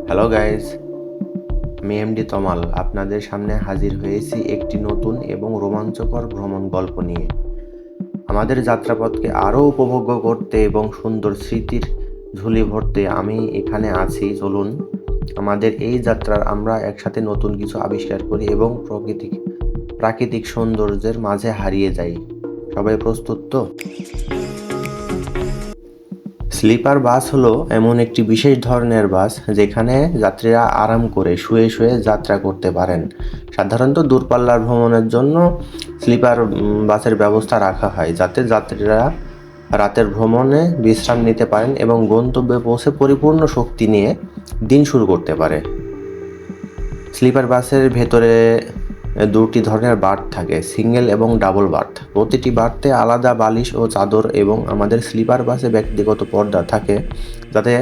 Hello guys, আমি MD তমাল আপনাদের সামনে হাজির হয়েছি একটি নতুন এবং রোমাঞ্চকর ভ্রমণ গল্প নিয়ে। আমাদের যাত্রাপথকে আরও উপভোগ্য করতে এবং সুন্দর স্মৃতির ঝুলি ভরতে আমি এখানে আছি। চলুন আমাদের এই যাত্রার আমরা একসাথে নতুন কিছু আবিষ্কার করি এবং প্রাকৃতিক সৌন্দর্যের মাঝে হারিয়ে যাই। সবাই প্রস্তুত তো? স্লিপার বাস হলো এমন একটি বিশেষ ধরনের বাস যেখানে যাত্রীরা আরাম করে শুয়ে শুয়ে যাত্রা করতে পারেন। সাধারণত দূরপাল্লার ভ্রমণের জন্য স্লিপার বাসের ব্যবস্থা রাখা হয় যাতে যাত্রীরা রাতের ভ্রমণে বিশ্রাম নিতে পারেন এবং গন্তব্যে পৌঁছে পরিপূর্ণ শক্তি নিয়ে দিন শুরু করতে পারে। স্লিপার বাসের ভেতরে দুটি ধরনের বার্থ থাকে, সিঙ্গেল এবং ডাবল বার্থ। প্রতিটি বার্থে আলাদা বালিশ ও চাদর এবং আমাদের স্লিপার বাসে ব্যক্তিগত পর্দা থাকে যাতে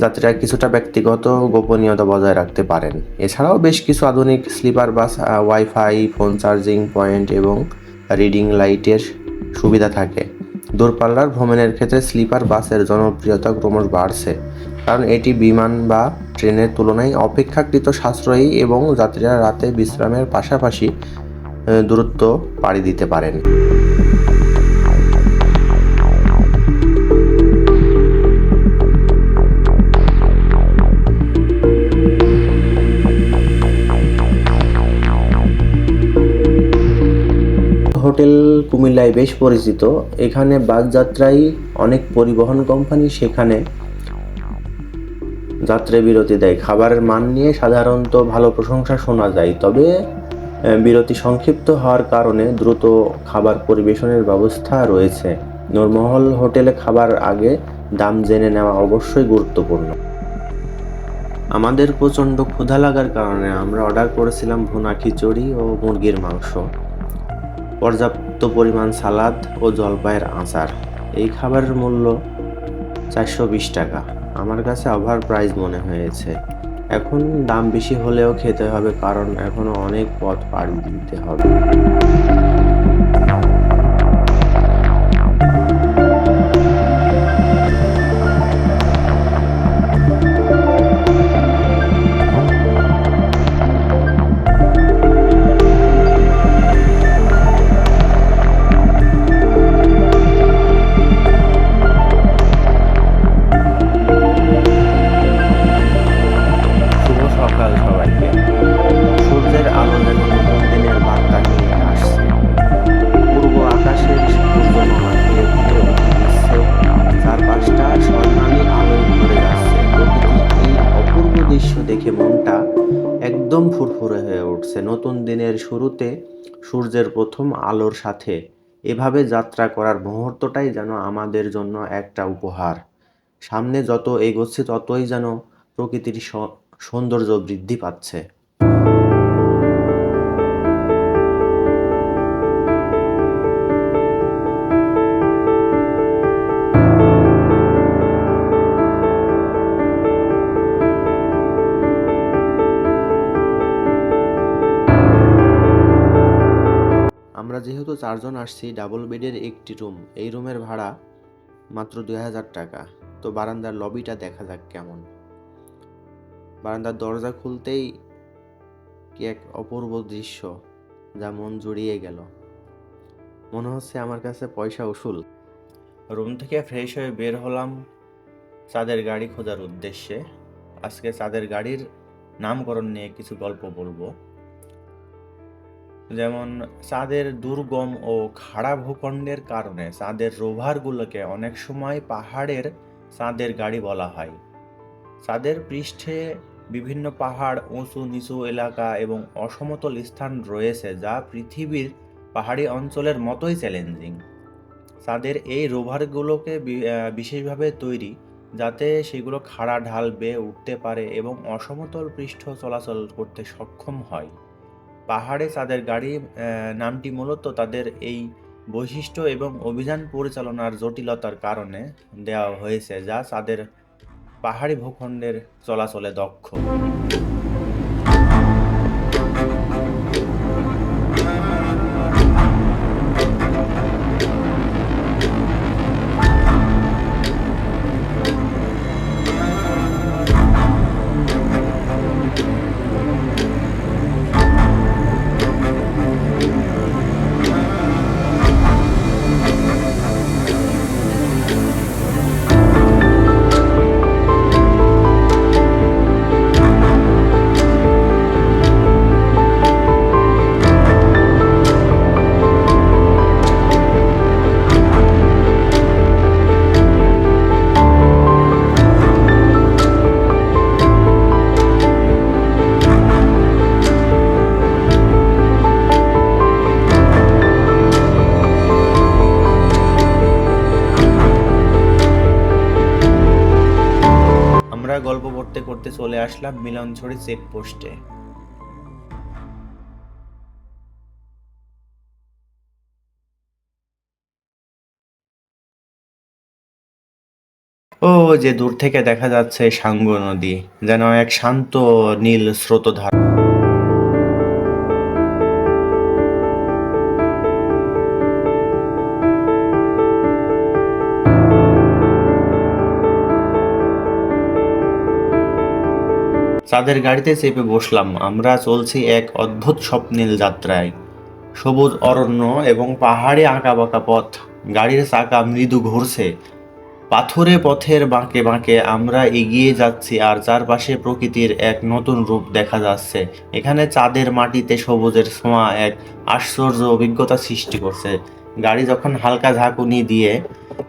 যাত্রীরা কিছুটা ব্যক্তিগত গোপনীয়তা বজায় রাখতে পারেন। এছাড়াও বেশ কিছু আধুনিক sleeper bus wifi, phone charging point এবং রিডিং লাইটের সুবিধা থাকে। দূরপাল্লার ভ্রমণের ক্ষেত্রে স্লিপার বাসের জনপ্রিয়তা ক্রমশ বাড়ছে কারণ এটি বিমান বা ট্রেনের তুলনায় অপেক্ষাকৃত সাশ্রয়ী এবং যাত্রীরা রাতে বিশ্রামের পাশাপাশি দূরত্ব পাড়ি দিতে পারেন। হোটেল কুমিল্লায় বেশ পরিচিত। এখানে বাস যাত্রায় অনেক পরিবহন কোম্পানি সেখানে যাত্রা বিরতি দেয়। খাবারের মান নিয়ে সাধারণত ভালো প্রশংসা শোনা যায়, তবে বিরতি সংক্ষিপ্ত হওয়ার কারণে দ্রুত খাবার পরিবেশনের ব্যবস্থা রয়েছে। নূরমহল হোটেলে খাবার আগে দাম জেনে নেওয়া অবশ্যই গুরুত্বপূর্ণ। আমাদের প্রচণ্ড ক্ষুধা লাগার কারণে আমরা অর্ডার করেছিলাম ভুনা খিচুড়ি ও মুরগির মাংস, পর্যাপ্ত পরিমাণ সালাদ ও জলপাইয়ের আচার। এই খাবারের মূল্য 420 টাকা। আমার কাছে ওভার প্রাইস মনে হয়েছে। এখন দাম বেশি হলেও খেতে হবে কারণ এখনো অনেক পথ পাড়ি দিতে হবে। শুভ সকাল সবাইকে। সূর্যের আলো যেন নতুন দিনের বার্তা নিয়ে আসছে। পূর্ব আকাশের সূর্যমামা ধীরে ধীরে উঁকি দিচ্ছে, চারপাশটা স্বর্ণালী আলোয় ভরে যাচ্ছে। প্রকৃতির এই অপূর্ব দৃশ্য দেখে মনটা একদম ফুরফুরে হয়ে উঠছে। নতুন দিনের শুরুতে সূর্যের প্রথম আলোর সাথে এভাবে যাত্রা করার মুহূর্তটাই যেন আমাদের জন্য একটা উপহার। সামনে যত এগোচ্ছে ততই যেন প্রকৃতির সৌন্দর্য বৃদ্ধি পাচ্ছে। আমরা যেহেতু 4 জন আসছি, ডাবল বেডের একটি রুম। এই রুমের ভাড়া মাত্র 2000 টাকা। তো বারান্দার লবিটা দেখা যাক কেমন। বারান্দার দরজা খুলতেই কি এক অপূর্ব দৃশ্য, যা মন জুড়িয়ে গেল। মনে হচ্ছে আমার কাছে পয়সা উসুল। রুম থেকে ফ্রেশ হয়ে বের হলাম চাঁদের গাড়ি খোঁজার উদ্দেশ্যে। আজকে চাঁদের গাড়ির নামকরণ নিয়ে কিছু গল্প বলবো। যেমন চাঁদের দুর্গম ও খাড়া ভূখণ্ডের কারণে চাঁদের রোভারগুলোকে অনেক সময় পাহাড়ের চাঁদের গাড়ি বলা হয়। চাঁদের পৃষ্ঠে বিভিন্ন পাহাড়, উঁচু নিচু এলাকা এবং অসমতল স্থান রয়েছে যা পৃথিবীর পাহাড়ি অঞ্চলের মতোই চ্যালেঞ্জিং। চাঁদের এই রোভারগুলোকে বিশেষভাবে তৈরি যাতে সেগুলো খাড়া ঢাল বেয়ে উঠতে পারে এবং অসমতল পৃষ্ঠ চলাচল করতে সক্ষম হয়। পাহাড়ে চাঁদের গাড়ি নামটি মূলত তাদের এই বৈশিষ্ট্য এবং অভিযান পরিচালনার জটিলতার কারণে দেওয়া হয়েছে, যা চাঁদের পাহাড়ি ভূখণ্ডের চলাচলে দক্ষ। করতে করতে চলে আসলাম মিলনছড়ি চেকপোস্টে। ও যে দূর থেকে দেখা যাচ্ছে সাঙ্গু নদী, যেন এক শান্ত নীল স্রোতধারা। চাঁদের গাড়িতে চেপে বসলাম। আমরা চলছি এক অদ্ভুত স্বপ্নিল যাত্রায়। সবুজ অরণ্য এবং পাহাড়ে আঁকাবাঁকা পথ, গাড়ির চাকা মৃদু ঘুরছে, পাথুরে পথের বাঁকে বাঁকে আমরা এগিয়ে যাচ্ছি, আর চারপাশে প্রকৃতির এক নতুন রূপ দেখা যাচ্ছে। এখানে চাঁদের মাটিতে সবুজের ছোঁয়া এক আশ্চর্য অভিজ্ঞতা সৃষ্টি করছে। গাড়ি যখন হালকা ঝাঁকুনি দিয়ে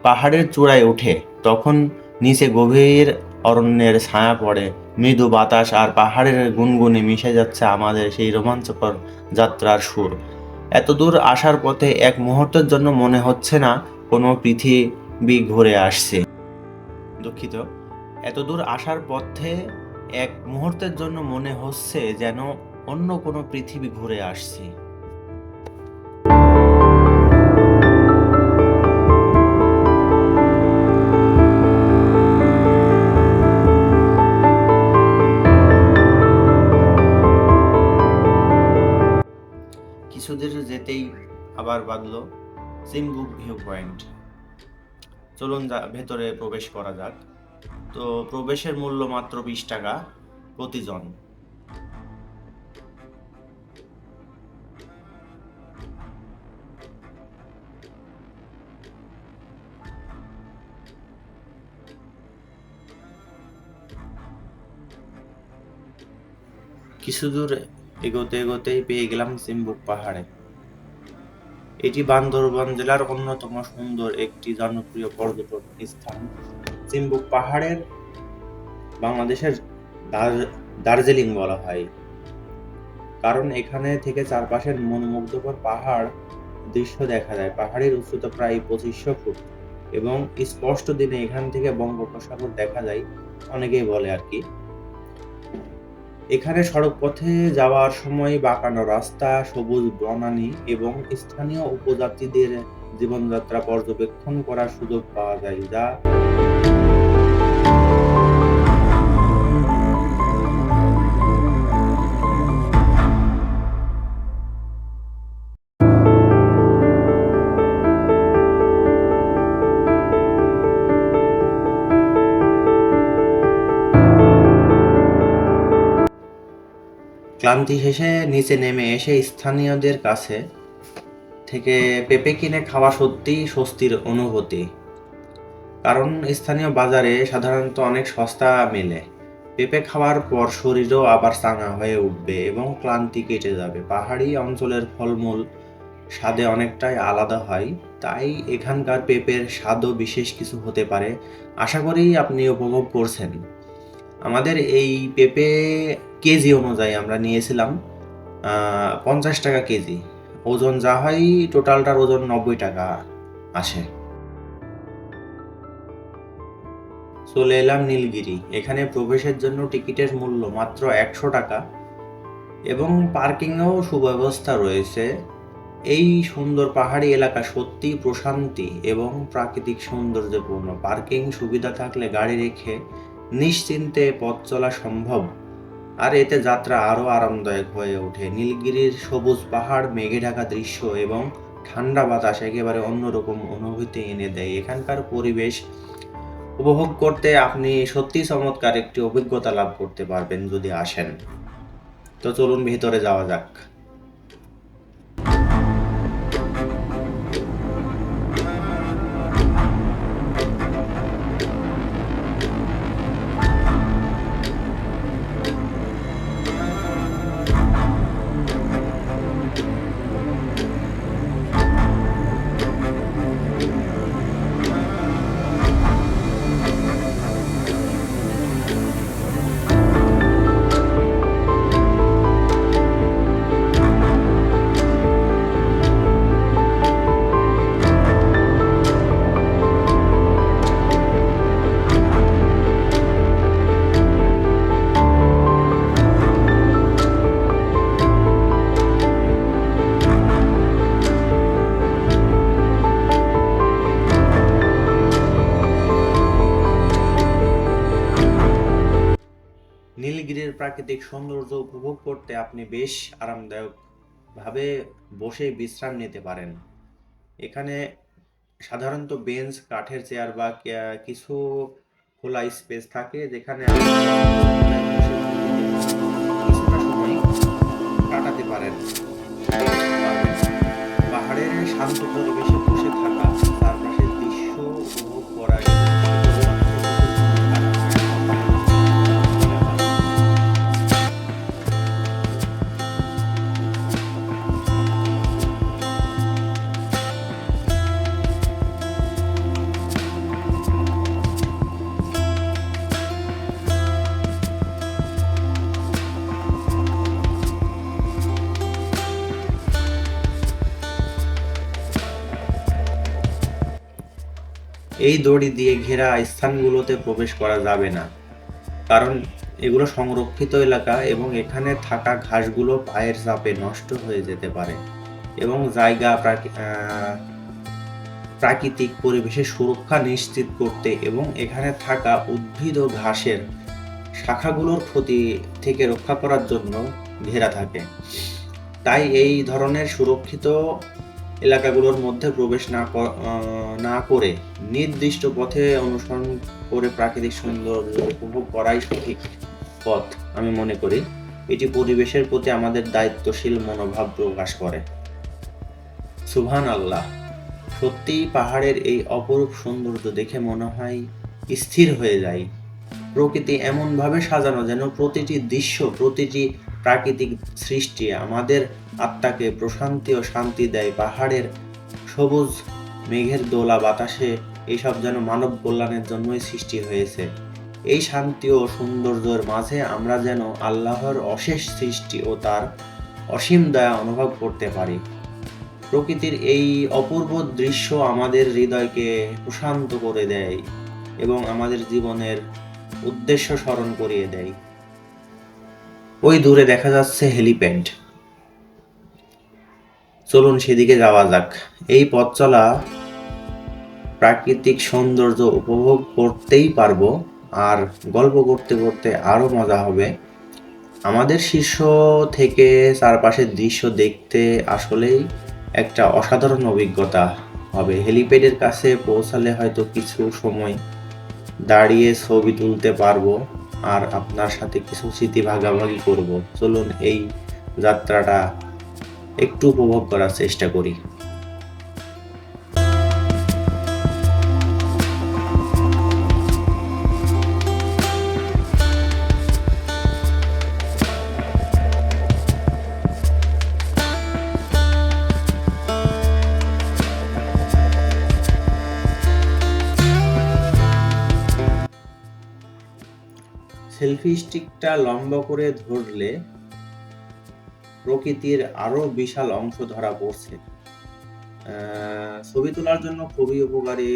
পাহাড়ের চূড়ায় ওঠে, তখন নিচে গভীর অরণ্যের ছায়া পড়ে, মৃদু বাতাস আর পাহাড়ের গুনগুনে মিশে যাচ্ছে আমাদের সেই রোমাঞ্চকর যাত্রার সুর। এত দূর আসার পথে এক মুহূর্তের জন্য মনে হচ্ছে না কোনো পৃথিবী ঘুরে আসছে। দুঃখিত, এত দূর আসার পথে এক মুহূর্তের জন্য মনে হচ্ছে যেন অন্য কোনো পৃথিবী ঘুরে আসছে। কিছুদূর যেতেই আবার বাঁধলো চিম্বুক ভিউ পয়েন্ট। চলুন ভেতরে প্রবেশ করা যাক। তো প্রবেশের মূল্য মাত্র 20 টাকা প্রতিজন। কিছু দূর এগোতে এগোতেই পেয়ে গেলাম চিম্বুক পাহাড়ে। এটি বান্দরবান জেলার অন্যতম সুন্দর একটি জনপ্রিয় পর্যটন স্থান। চিম্বুক পাহাড়ের বাংলাদেশের দার্জিলিং বলা হয়, কারণ এখানে থেকে চারপাশের মনোমুগ্ধকর পাহাড় দৃশ্য দেখা যায়। পাহাড়ের উচ্চতা প্রায় 2500 ফুট এবং স্পষ্ট দিনে এখান থেকে বঙ্গোপসাগর দেখা যায়, অনেকেই বলে আর কি। এখানে সড়ক পথে যাওয়ার সময় বাঁকানো রাস্তা, সবুজ বনানী এবং স্থানীয় উপজাতিদের জীবনযাত্রা পর্যবেক্ষণ করার সুযোগ পাওয়া যায়, যা ক্লান্তি শেষে নিচে নেমে এসে স্থানীয়দের কাছে থেকে পেঁপে কিনে খাওয়া সত্যিই স্বস্তির অনুভূতি। কারণ স্থানীয় বাজারে সাধারণত অনেক সস্তা মেলে। পেঁপে খাওয়ার পর শরীরও আবার চাঙা হয়ে উঠবে এবং ক্লান্তি কেটে যাবে। পাহাড়ি অঞ্চলের ফলমূল স্বাদে অনেকটাই আলাদা হয়, তাই এখানকার পেঁপের স্বাদও বিশেষ কিছু হতে পারে। আশা করি আপনি উপভোগ করছেন। আমাদের এই পেঁপে কেজি অনুযায়ী আমরা নিয়েছিলাম 50 টাকা কেজি। ওজন যা হয়, টোটালটার ওজন 90 টাকা আসে। চলে এলাম নীলগিরি। এখানে প্রবেশের জন্য টিকিটের মূল্য মাত্র 100 টাকা এবং পার্কিংয়েও সুব্যবস্থা রয়েছে। এই সুন্দর পাহাড়ি এলাকা সত্যি প্রশান্তি এবং প্রাকৃতিক সৌন্দর্যপূর্ণ। পার্কিং সুবিধা থাকলে গাড়ি রেখে নিশ্চিন্তে পথ চলা সম্ভব, আর এতে যাত্রা আরও আরামদায়ক হয়ে ওঠে। নীলগিরির সবুজ পাহাড়, মেঘে ঢাকা দৃশ্য এবং ঠান্ডা বাতাস একেবারে অন্যরকম অনুভূতি এনে দেয়। এখানকার পরিবেশ উপভোগ করতে আপনি সত্যি চমৎকার একটি অভিজ্ঞতা লাভ করতে পারবেন যদি আসেন। তো চলুন ভেতরে যাওয়া যাক। নীলগিরির প্রাকৃতিক সৌন্দর্য উপভোগ করতে আপনি বেশ আরামদায়কভাবে বসে বিশ্রাম নিতে পারেন। এখানে সাধারণত বেঞ্চ, কাঠের চেয়ার বা কিছু খোলা স্পেস থাকে যেখানে আপনি বসে কিছুটা সময় কাটাতে পারেন। পাহাড়ের শান্ত পরিবেশে বসে থাকা, চারপাশের দৃশ্য উপভোগ করা এবং এই দড়ি দিয়ে ঘেরা স্থানগুলোতে প্রবেশ করা যাবে না, কারণ এগুলো সংরক্ষিত এলাকা এবং এখানে থাকা ঘাসগুলো পায়ের চাপে নষ্ট হয়ে যেতে পারে এবং প্রাকৃতিক পরিবেশের সুরক্ষা নিশ্চিত করতে এবং এখানে থাকা উদ্ভিদ ও ঘাসের শাখাগুলোর ক্ষতি থেকে রক্ষা করার জন্য ঘেরা থাকে। তাই এই ধরনের সুরক্ষিত এলাকাগুলোর মধ্যে প্রবেশ না করে নির্দিষ্ট পথে অনুসরণ করে প্রাকৃতিক সৌন্দর্য উপভোগ করাই সঠিক পথ আমি মনে করি। এটি পরিবেশের প্রতি আমাদের দায়িত্বশীল মনোভাব প্রকাশ করে। সুবহানাল্লাহ, সত্যিই পাহাড়ের এই অপরূপ সৌন্দর্য দেখে মনে হয় স্থির হয়ে যায়। প্রকৃতি এমনভাবে সাজানো যেন প্রতিটি দৃশ্য, প্রতিটি প্রাকৃতিক সৃষ্টি আমাদের আত্মাকে প্রশান্তি ও শান্তি দেয়। পাহাড়ের সবুজ মেঘের দোলা বাতাসে এইসব যেন মানব কল্যাণের জন্যই সৃষ্টি হয়েছে। এই শান্তি ও সৌন্দর্যের মাঝে আমরা যেন আল্লাহর অশেষ সৃষ্টি ও তার অসীম দয়া অনুভব করতে পারি। প্রকৃতির এই অপূর্ব দৃশ্য আমাদের হৃদয়কে প্রশান্ত করে দেয় এবং আমাদের জীবনের উদ্দেশ্য স্মরণ করিয়ে দেয়। ওই দূরে দেখা যাচ্ছে হেলিপ্যাড, চলুন সেদিকে যাওয়া যাক। এই পথ চলা প্রাকৃতিক সৌন্দর্য উপভোগ করতেই পারবো, আর গল্প করতে করতে আরো মজা হবে। আমাদের শীর্ষ থেকে চারপাশের দৃশ্য দেখতে আসলেই একটা অসাধারণ অভিজ্ঞতা হবে। হেলিপ্যাডের কাছে পৌঁছালে হয়তো কিছু সময় দাঁড়িয়ে ছবি তুলতে পারবো আর আপনার সাথে কিছু স্মৃতি ভাগাভাগি করব। চলুন এই যাত্রাটা একটু উপভোগ করার চেষ্টা করি। সেলফি স্টিকটা লম্বা করে ধরলে প্রকৃতির আরো বিশাল অংশ ধরা পড়ছে। ছবি তোলার জন্য খুবই উপকারী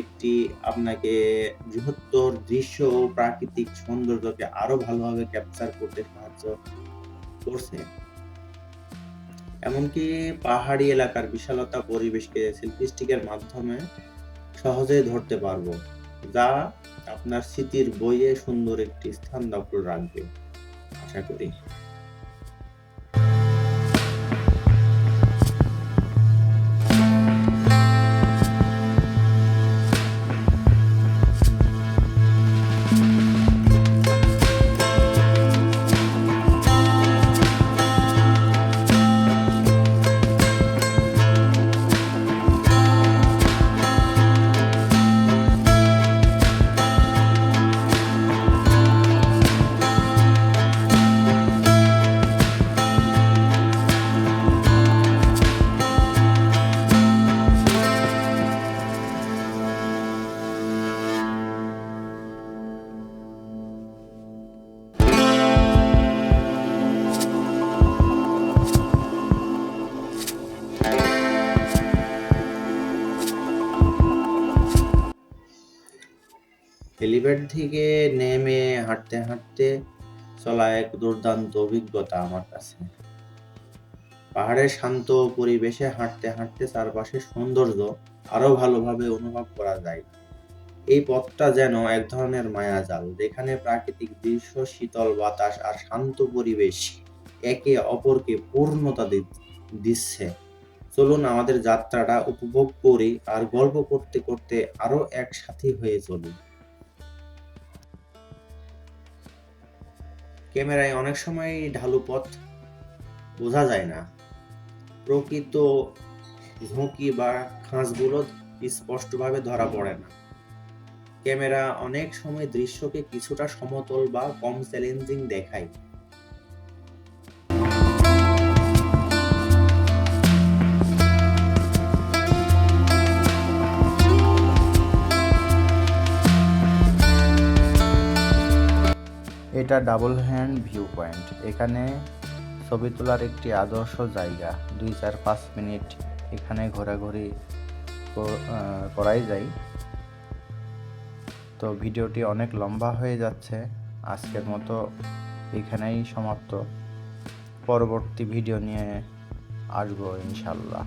একটি, আপনাকে বৃহত্তর দৃশ্য ও প্রাকৃতিক সৌন্দর্যকে আরো ভালোভাবে ক্যাপচার করতে সাহায্য করছে। এমনকি পাহাড়ি এলাকার বিশালতা পরিবেশকে সেলফি স্টিকের মাধ্যমে সহজেই ধরতে পারবো, যা আপনার স্মৃতির বইয়ে সুন্দর একটি স্থান দখল রাখবে আশা করি। হেলিপ্যাড থেকে নেমে হাঁটতে হাঁটতে চলা এক দুর্দান্ত অভিজ্ঞতা আমার কাছে। পাহাড়ের শান্ত পরিবেশে হাঁটতে হাঁটতে চারপাশের সৌন্দর্য আরো ভালোভাবে অনুভব করা যায়। এই পথটা যেন এক ধরনের মায়াজাল, যেখানে প্রাকৃতিক দৃশ্য, শীতল বাতাস আর শান্ত পরিবেশ একে অপরকে পূর্ণতা দিচ্ছে। চলুন আমাদের যাত্রাটা উপভোগ করি আর গল্প করতে করতে আরো একসাথে হয়ে চলি। ক্যামেরায় অনেক সময় ঢালু পথ বোঝা যায় না, প্রকৃত ঝুঁকি বা খাঁজগুলো স্পষ্টভাবে ধরা পড়ে না। ক্যামেরা অনেক সময় দৃশ্যকে কিছুটা সমতল বা কম চ্যালেঞ্জিং দেখায়। এটা ডাবল হ্যান্ড ভিউ পয়েন্ট। এখানে ছবি তোলার একটি আদর্শ জায়গা। 2-4-5 মিনিট এখানে ঘোরাঘুরি করাই যায়। তো ভিডিওটি অনেক লম্বা হয়ে যাচ্ছে, আজকের মতো এখানেই সমাপ্ত। পরবর্তী ভিডিও নিয়ে আসবো ইনশাল্লাহ।